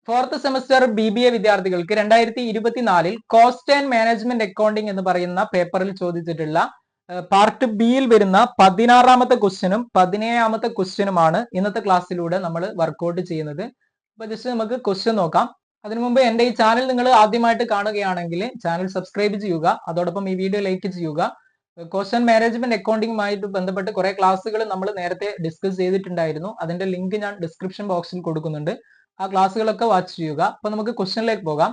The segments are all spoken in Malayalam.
ഫോർത്ത് സെമസ്റ്റർ BBA വിദ്യാർത്ഥികൾക്ക് 2024 കോസ്റ്റ് ആൻഡ് മാനേജ്മെന്റ് അക്കൗണ്ടിംഗ് എന്ന് പറയുന്ന പേപ്പറിൽ ചോദിച്ചിട്ടുള്ള പാർട്ട് ബിയിൽ വരുന്ന 16ാമത്തെ ക്വസ്റ്റ്യനും 17ാമത്തെ ക്വസ്റ്റ്യനുമാണ് ഇന്നത്തെ ക്ലാസ്സിലൂടെ നമ്മൾ വർക്ക്ഔട്ട് ചെയ്യുന്നത്. അപ്പൊ ജസ്റ്റ് നമുക്ക് ക്വസ്റ്റ്യൻ നോക്കാം. അതിനു മുമ്പ് എന്റെ ഈ ചാനൽ നിങ്ങൾ ആദ്യമായിട്ട് കാണുകയാണെങ്കിൽ ചാനൽ സബ്സ്ക്രൈബ് ചെയ്യുക, അതോടൊപ്പം ഈ വീഡിയോ ലൈക്ക് ചെയ്യുക. കോസ്റ്റ് ആൻഡ് മാനേജ്മെന്റ് അക്കൗണ്ടിംഗുമായിട്ട് ബന്ധപ്പെട്ട് കുറെ ക്ലാസ്സുകൾ നമ്മൾ നേരത്തെ ഡിസ്കസ് ചെയ്തിട്ടുണ്ടായിരുന്നു. അതിന്റെ ലിങ്ക് ഞാൻ ഡിസ്ക്രിപ്ഷൻ ബോക്സിൽ കൊടുക്കുന്നുണ്ട്. ആ ക്ലാസ്സുകളൊക്കെ വാച്ച് ചെയ്യുക. അപ്പൊ നമുക്ക് ക്വസ്റ്റ്യനിലേക്ക് പോകാം.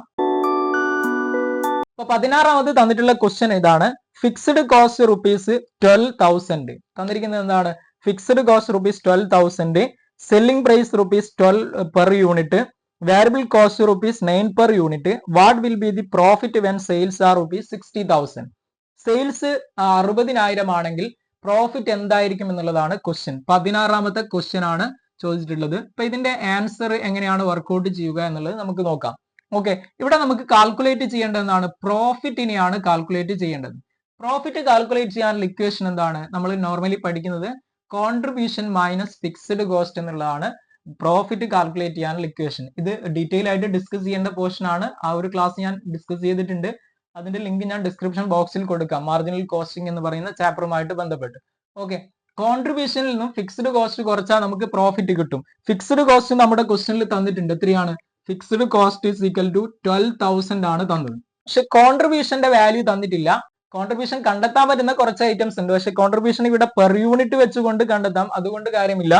അപ്പൊ 16ാമത് തന്നിട്ടുള്ള ക്വസ്റ്റ്യൻ ഇതാണ്. ഫിക്സ്ഡ് കോസ്റ്റ് ₹12,000 തന്നിരിക്കുന്നത് എന്താണ്? Fixed cost ₹12,000, selling price ₹12 per unit, variable cost ₹9 per unit. What will be the profit when sales are ₹60,000? Sales 60,000 ആണെങ്കിൽ പ്രോഫിറ്റ് എന്തായിരിക്കും എന്നുള്ളതാണ് ക്വസ്റ്റ്യൻ. 16ാമത്തെ ക്വസ്റ്റ്യൻ ആണ് ചോദിച്ചിട്ടുള്ളത്. അപ്പൊ ഇതിന്റെ ആൻസർ എങ്ങനെയാണ് വർക്ക്ഔട്ട് ചെയ്യുക എന്നുള്ളത് നമുക്ക് നോക്കാം. ഓക്കെ, ഇവിടെ നമുക്ക് കാൽക്കുലേറ്റ് ചെയ്യേണ്ടതാണ് പ്രോഫിറ്റിനെയാണ് കാൽക്കുലേറ്റ് ചെയ്യേണ്ടത്. പ്രോഫിറ്റ് കാൽക്കുലേറ്റ് ചെയ്യാനുള്ള ഇക്വേഷൻ എന്താണ്? നമ്മൾ നോർമലി പഠിക്കുന്നത് കോൺട്രിബ്യൂഷൻ മൈനസ് ഫിക്സ്ഡ് കോസ്റ്റ് എന്നുള്ളതാണ് പ്രോഫിറ്റ് കാൽക്കുലേറ്റ് ചെയ്യാനുള്ള ഇക്വേഷൻ. ഇത് ഡീറ്റെയിൽ ആയിട്ട് ഡിസ്കസ് ചെയ്യേണ്ട പോർഷൻ ആണ്. ആ ഒരു ക്ലാസ് ഞാൻ ഡിസ്കസ് ചെയ്തിട്ടുണ്ട്. അതിന്റെ ലിങ്ക് ഞാൻ ഡിസ്ക്രിപ്ഷൻ ബോക്സിൽ കൊടുക്കാം, മാർജിനൽ കോസ്റ്റിംഗ് എന്ന് പറയുന്ന ചാപ്റ്ററുമായിട്ട് ബന്ധപ്പെട്ട്. ഓക്കെ, കോൺട്രിബ്യൂഷനിൽ നിന്നും ഫിക്സ്ഡ് കോസ്റ്റ് കുറച്ചാൽ നമുക്ക് പ്രോഫിറ്റ് കിട്ടും. ഫിക്സ്ഡ് കോസ്റ്റ് നമ്മുടെ ക്വസ്റ്റ്യനിൽ തന്നിട്ടുണ്ട്. എത്രയാണ്? Fixed cost is equal to 12,000 ആണ് തന്നത്. പക്ഷെ കോൺട്രിബ്യൂഷന്റെ വാല്യൂ തന്നിട്ടില്ല. കോൺട്രിബ്യൂഷൻ കണ്ടെത്താൻ പറ്റുന്ന കുറച്ച് ഐറ്റംസ് ഉണ്ട്. പക്ഷെ കോൺട്രിബ്യൂഷൻ ഇവിടെ പെർ യൂണിറ്റ് വെച്ചുകൊണ്ട് കണ്ടെത്താം, അതുകൊണ്ട് കാര്യമില്ല.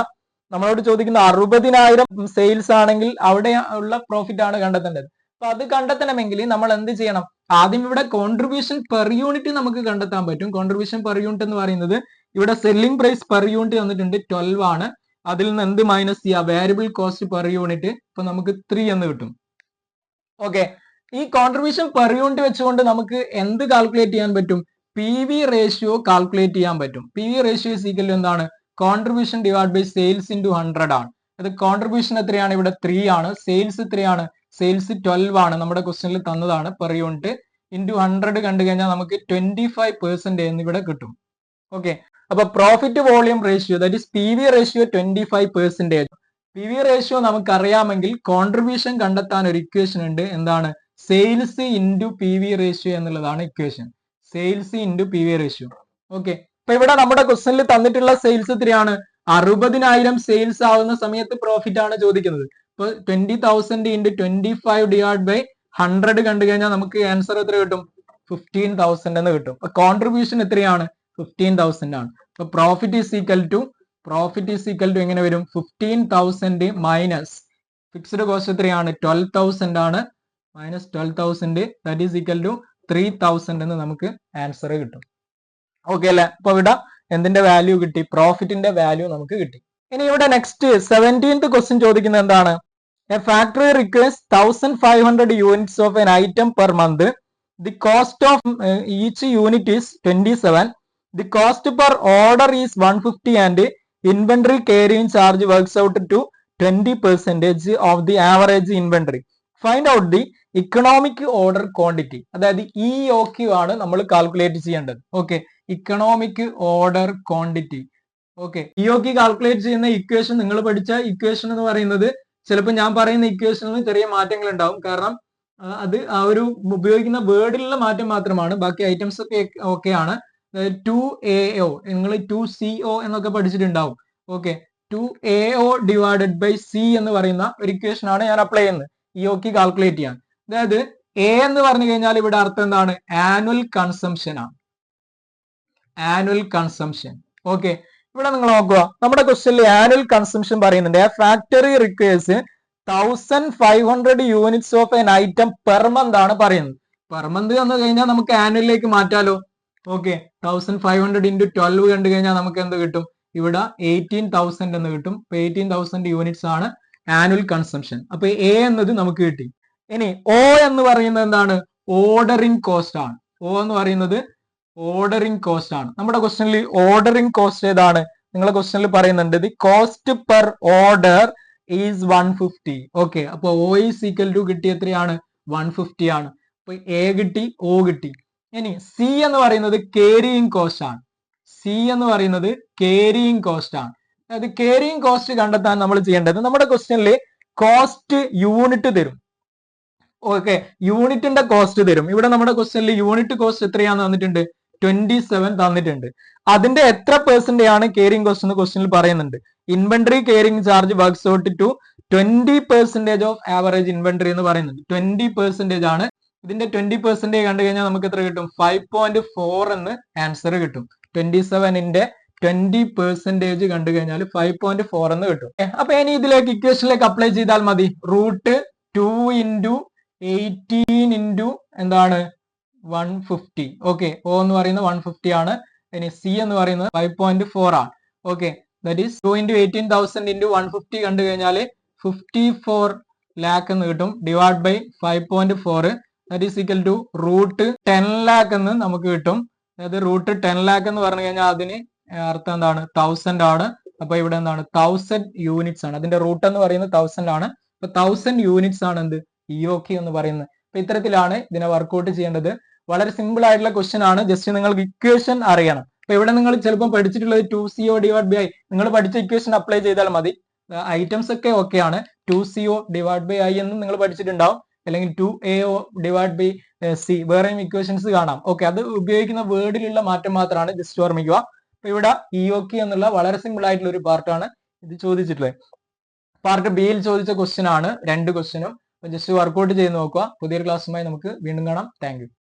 നമ്മളോട് ചോദിക്കുന്ന 60,000 സെയിൽസ് ആണെങ്കിൽ അവിടെ ഉള്ള പ്രോഫിറ്റ് ആണ് കണ്ടെത്തേണ്ടത്. അപ്പൊ അത് കണ്ടെത്തണമെങ്കിൽ നമ്മൾ എന്ത് ചെയ്യണം? ആദ്യം ഇവിടെ കോൺട്രിബ്യൂഷൻ പെർ യൂണിറ്റ് നമുക്ക് കണ്ടെത്താൻ പറ്റും. കോൺട്രിബ്യൂഷൻ പെർ യൂണിറ്റ് എന്ന് പറയുന്നത് ഇവിടെ സെല്ലിംഗ് പ്രൈസ് പെർ യൂണിറ്റ് തന്നിട്ടുണ്ട് 12 ആണ്. അതിൽ നിന്ന് എന്ത് മൈനസ് ചെയ്യുക? Variable cost per unit. അപ്പൊ നമുക്ക് 3 എന്ന് കിട്ടും. ഓക്കെ, ഈ കോൺട്രിബ്യൂഷൻ പെർ യൂണിറ്റ് വെച്ചുകൊണ്ട് നമുക്ക് എന്ത് കാൽക്കുലേറ്റ് ചെയ്യാൻ പറ്റും? PV റേഷ്യോ കാൽക്കുലേറ്റ് ചെയ്യാൻ പറ്റും. PV ratio is equal to എന്താണ്? Contribution divide by sales into 100 ആണ്. അത് കോൺട്രിബ്യൂഷൻ എത്രയാണ്? ഇവിടെ 3 ആണ്. സെയിൽസ് എത്രയാണ്? സെയിൽസ് 12 ആണ്. നമ്മുടെ ക്വസ്റ്റ്യനിൽ തന്നതാണ് പെർ യൂണിറ്റ്. ഇൻറ്റു 100 കണ്ടു കഴിഞ്ഞാൽ നമുക്ക് 25% എന്നിവിടെ കിട്ടും. ഓക്കെ, അപ്പൊ profit volume ratio that is PV ratio 25%. PV ratio നമുക്ക് അറിയാമെങ്കിൽ കോൺട്രിബ്യൂഷൻ കണ്ടെത്താൻ ഒരു ഇക്വേഷൻ ഉണ്ട്. എന്താണ്? സെയിൽസ് ഇൻറ്റു PV റേഷ്യോ എന്നുള്ളതാണ് equation. Sales into PV ratio. Okay, അപ്പൊ ഇവിടെ നമ്മുടെ ക്വസ്റ്റ്യനിൽ തന്നിട്ടുള്ള സെയിൽസ് എത്രയാണ്? 60,000 സെയിൽസ് ആവുന്ന സമയത്ത് പ്രോഫിറ്റ് ആണ് ചോദിക്കുന്നത്. ഇപ്പൊ 20,000 ഇൻറ്റു 25 ഡിവൈഡ് ബൈ 100 കണ്ടു കഴിഞ്ഞാൽ നമുക്ക് ആൻസർ എത്ര കിട്ടും? 15,000 എന്ന് കിട്ടും. അപ്പൊ കോൺട്രിബ്യൂഷൻ എത്രയാണ്? 15,000 ആണ്. അപ്പൊ പ്രോഫിറ്റ് ഈസ് ഈക്വൽ ടു എങ്ങനെ വരും? 15,000 മൈനസ് ഫിക്സ്ഡ് കോസ്റ്റ് എത്രയാണ്? 12,000 ആണ്. Minus 12,000 that is equal to 3,000 എന്ന് നമുക്ക് ആൻസർ കിട്ടും. ഓക്കെ അല്ലെ? അപ്പൊ ഇവിടെ എന്തിന്റെ വാല്യൂ കിട്ടി? പ്രോഫിറ്റിന്റെ വാല്യൂ നമുക്ക് കിട്ടി. ഇനി ഇവിടെ നെക്സ്റ്റ് 17th ക്വസ്റ്റ്യൻ ചോദിക്കുന്നത് എന്താണ്? A factory requires 1,500 units of N item per month. The cost of each unit is 27. The cost per order is 150 and inventory carrying charge works out to 20% of the average inventory. Find out the economic order quantity. അതായത് EOQ ആണ് നമ്മൾ കാൽക്കുലേറ്റ് ചെയ്യേണ്ടത്. Okay, economic order quantity. Okay, EOQ calculate ചെയ്യുന്ന ഇക്വേഷൻ നിങ്ങൾ പഠിച്ച ഇക്വേഷൻ എന്ന് പറയുന്നത് ചിലപ്പോൾ ഞാൻ പറയുന്ന ഇക്വേഷനിൽ ചെറിയ മാറ്റങ്ങൾ ഉണ്ടാവും. കാരണം അത് ആ ഒരു ഉപയോഗിക്കുന്ന വേർഡിലുള്ള മാറ്റം മാത്രമാണ്. ബാക്കി ഐറ്റംസ് ഒക്കെ ഓക്കെയാണ്. 2AO നിങ്ങൾ 2CO എന്നൊക്കെ പഠിച്ചിട്ടുണ്ടാവും. Okay, 2AO divided by C എന്ന് പറയുന്ന ഒരു ഇക്വേഷൻ ആണ് ഞാൻ അപ്ലൈ ചെയ്യുന്നത് EOQ കാൽക്കുലേറ്റ് ചെയ്യാൻ. അതായത് A എന്ന് പറഞ്ഞു കഴിഞ്ഞാൽ ഇവിടെ അർത്ഥം എന്താണ്? ആനുവൽ കൺസംഷൻ ആണ്. Annual consumption. ഓക്കെ, ഇവിടെ നിങ്ങൾ നോക്കുക, നമ്മുടെ ക്വസ്റ്റ്യനിൽ ആനുവൽ കൺസംഷൻ പറയുന്നുണ്ട്. ആ factory requires 1,500 units of N item per month ആണ് പറയുന്നത്. പെർ മന്ത് വന്നു കഴിഞ്ഞാൽ നമുക്ക് ആനുവലിലേക്ക് മാറ്റാലോ. ഓക്കെ, 1,500 ഇൻറ്റു 12 കണ്ടു കഴിഞ്ഞാൽ നമുക്ക് എന്ത് കിട്ടും? ഇവിടെ 18,000 എന്ന് കിട്ടും. 18,000 യൂണിറ്റ്സ് ആണ് ആനുവൽ കൺസംഷൻ. അപ്പൊ A എന്നത് നമുക്ക് കിട്ടി. ഇനി O എന്ന് പറയുന്നത് എന്താണ്? ഓർഡറിംഗ് കോസ്റ്റ് ആണ്. O എന്ന് പറയുന്നത് ഓർഡറിംഗ് കോസ്റ്റ് ആണ്. നമ്മുടെ ക്വസ്റ്റ്യനിൽ ഓർഡറിംഗ് കോസ്റ്റ് ഏതാണ്? നിങ്ങളെ ക്വസ്റ്റ്യനിൽ പറയുന്നുണ്ട് the cost per order is 150. Okay, അപ്പൊ O ഈസ് ഈക്വൽ ടു കിട്ടി എത്രയാണ്? 150 ആണ്. അപ്പൊ A കിട്ടി, O കിട്ടി. ഇനി C എന്ന് പറയുന്നത് കേരിയിങ് കോസ്റ്റ് ആണ്. C എന്ന് പറയുന്നത് കേരിയിങ് കോസ്റ്റ് ആണ്. അതായത് കേരിയിങ് കോസ്റ്റ് കണ്ടെത്താൻ നമ്മൾ ചെയ്യേണ്ടത് നമ്മുടെ ക്വസ്റ്റ്യനിൽ കോസ്റ്റ് യൂണിറ്റ് തരും. ഓക്കെ, യൂണിറ്റിന്റെ കോസ്റ്റ് തരും. ഇവിടെ നമ്മുടെ ക്വസ്റ്റ്യനിൽ യൂണിറ്റ് കോസ്റ്റ് എത്രയാന്ന് തന്നിട്ടുണ്ട്? 27 തന്നിട്ടുണ്ട്. അതിന്റെ എത്ര പെർസെന്റ് ആണ് കേരിങ് കോസ്റ്റ് എന്ന് ക്വസ്റ്റ്യനിൽ പറയുന്നുണ്ട്. Inventory carrying charge works out to 20% of average inventory എന്ന് പറയുന്നുണ്ട്. 20% ആണ്. ഇതിന്റെ 20% കണ്ടു കഴിഞ്ഞാൽ നമുക്ക് എത്ര കിട്ടും? 5.4 എന്ന് ആൻസർ കിട്ടും. 27ന്റെ 20% കണ്ടു കഴിഞ്ഞാൽ 5.4 എന്ന് കിട്ടും. അപ്പൊ ഇനി ഇതിലേക്ക് ഇക്വേഷനിലേക്ക് അപ്ലൈ ചെയ്താൽ മതി. √2 × 18 × എന്താണ് 150. ഓക്കെ, O എന്ന് പറയുന്നത് 150 ആണ്. ഇനി C എന്ന് പറയുന്നത് 5.4 ആണ്. ഓക്കെ, ദാറ്റ് ഈസ് 2 × 18,000 × 150 കണ്ടു കഴിഞ്ഞാൽ 54 lakh എന്ന് കിട്ടും. Divide by 5.4 that is equal to √10 lakh എന്ന് നമുക്ക് കിട്ടും. അതായത് √10 lakh എന്ന് പറഞ്ഞു കഴിഞ്ഞാൽ അതിന് അർത്ഥം എന്താണ്? 1000 ആണ്. അപ്പൊ ഇവിടെ എന്താണ്? 1000 യൂണിറ്റ്സ് ആണ്. അതിന്റെ റൂട്ട് എന്ന് പറയുന്നത് 1000 ആണ്. അപ്പൊ 1000 യൂണിറ്റ്സ് ആണ് എന്ത്? EOQ എന്ന് പറയുന്നത്. അപ്പൊ ഇത്തരത്തിലാണ് ഇതിനെ വർക്ക്ഔട്ട് ചെയ്യേണ്ടത്. വളരെ സിമ്പിൾ ആയിട്ടുള്ള ക്വസ്റ്റ്യൻ ആണ്. ജസ്റ്റ് നിങ്ങൾക്ക് ഇക്വേഷൻ അറിയണം. അപ്പൊ ഇവിടെ നിങ്ങൾ ചിലപ്പോൾ പഠിച്ചിട്ടുള്ളത് 2CO ഡിവൈഡ് ബൈ I. നിങ്ങൾ പഠിച്ച ഇക്വേഷൻ അപ്ലൈ ചെയ്താൽ മതി. ഐറ്റംസ് ഒക്കെ ഓക്കെയാണ്. 2CO ഡിവൈഡ് ബൈ I എന്നും നിങ്ങൾ പഠിച്ചിട്ടുണ്ടാവും. അല്ലെങ്കിൽ 2AO ഡിവൈഡ് ബൈ C. വേറെയും ഇക്വേഷൻസ് കാണാം. ഓക്കെ, അത് ഉപയോഗിക്കുന്ന വേർഡിലുള്ള മാറ്റം മാത്രമാണ്. ജസ്റ്റ് ഓർമ്മിക്കുക. അപ്പൊ ഇവിടെ EOQ എന്നുള്ള വളരെ സിമ്പിൾ ആയിട്ടുള്ള ഒരു പാർട്ടാണ് ഇത് ചോദിച്ചിട്ടുള്ളത്. പാർട്ട് ബിയിൽ ചോദിച്ച ക്വസ്റ്റ്യൻ ആണ്. 2 ക്വസ്റ്റ്യനും. ജസ്റ്റ് വർക്ക്ഔട്ട് ചെയ്ത് നോക്കുക. പുതിയൊരു ക്ലാസ്സുമായി നമുക്ക് വീണ്ടും കാണാം. Thank you.